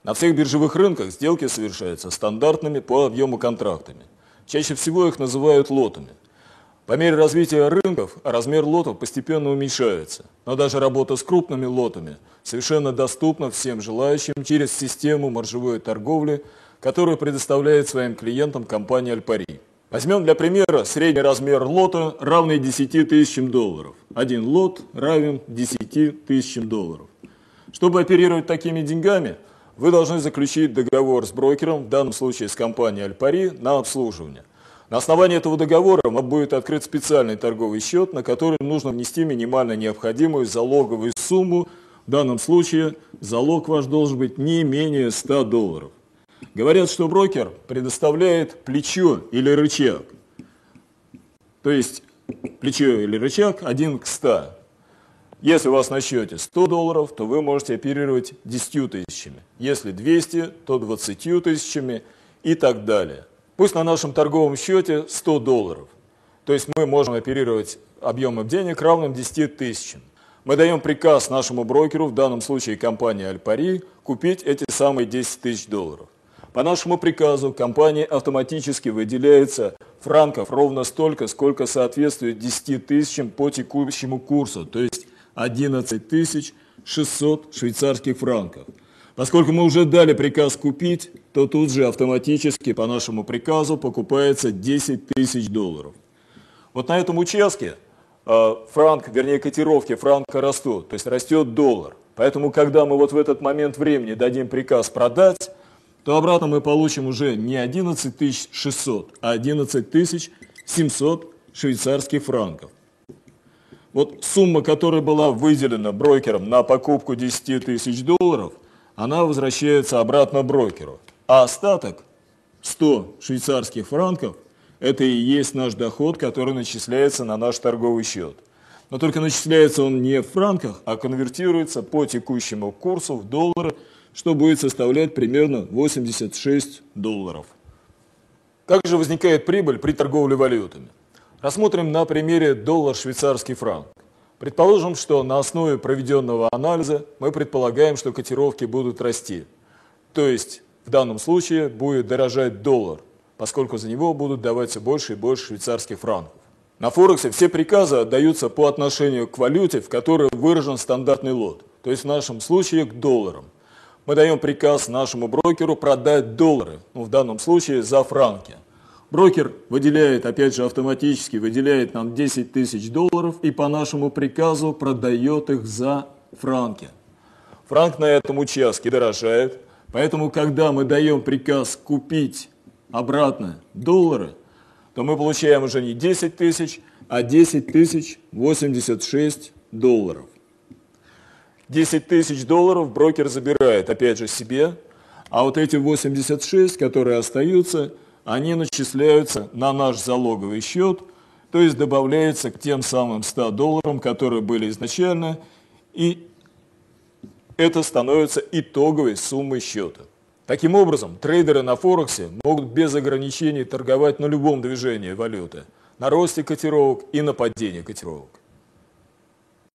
На всех биржевых рынках сделки совершаются стандартными по объему контрактами. Чаще всего их называют лотами. По мере развития рынков размер лотов постепенно уменьшается, но даже работа с крупными лотами совершенно доступна всем желающим через систему маржевой торговли, которую предоставляет своим клиентам компания Альпари. Возьмем для примера средний размер лота, равный 10 тысячам долларов. Один лот равен 10 тысячам долларов. Чтобы оперировать такими деньгами, вы должны заключить договор с брокером, в данном случае с компанией Альпари, на обслуживание. На основании этого договора вам будет открыт специальный торговый счет, на который нужно внести минимально необходимую залоговую сумму. В данном случае залог ваш должен быть не менее 100 долларов. Говорят, что брокер предоставляет плечо или рычаг. То есть плечо или рычаг 1 к 100. Если у вас на счете 100 долларов, то вы можете оперировать 10 тысячами. Если 200, то 20 тысячами и так далее. Пусть на нашем торговом счете 100 долларов. То есть мы можем оперировать объемом денег, равным 10 тысячам. Мы даем приказ нашему брокеру, в данном случае компании Альпари, купить эти самые 10 тысяч долларов. По нашему приказу компании автоматически выделяется франков ровно столько, сколько соответствует 10 тысячам по текущему курсу, то есть 11 600 швейцарских франков. Поскольку мы уже дали приказ купить, то тут же автоматически по нашему приказу покупается 10 тысяч долларов. Вот на этом участке котировки франка растут, то есть растет доллар. Поэтому, когда мы вот в этот момент времени дадим приказ продать, то обратно мы получим уже не 11 600, а 11 700 швейцарских франков. Вот сумма, которая была выделена брокером на покупку 10 тысяч долларов, она возвращается обратно брокеру. А остаток, 100 швейцарских франков, это и есть наш доход, который начисляется на наш торговый счет. Но только начисляется он не в франках, а конвертируется по текущему курсу в доллары, что будет составлять примерно 86 долларов. Как же возникает прибыль при торговле валютами? Рассмотрим на примере доллар-швейцарский франк. Предположим, что на основе проведенного анализа мы предполагаем, что котировки будут расти. То есть в данном случае будет дорожать доллар, поскольку за него будут давать все больше и больше швейцарских франков. На Форексе все приказы отдаются по отношению к валюте, в которой выражен стандартный лот, то есть в нашем случае к долларам. Мы даем приказ нашему брокеру продать доллары, в данном случае за франки. Брокер выделяет, опять же автоматически выделяет нам 10 тысяч долларов и по нашему приказу продает их за франки. Франк на этом участке дорожает, поэтому когда мы даем приказ купить обратно доллары, то мы получаем уже не 10 тысяч, а 10 086 долларов. 10 тысяч долларов брокер забирает опять же себе, а вот эти 86, которые остаются, они начисляются на наш залоговый счет, то есть добавляется к тем самым 100 долларам, которые были изначально, и это становится итоговой суммой счета. Таким образом, трейдеры на Форексе могут без ограничений торговать на любом движении валюты, на росте котировок и на падении котировок.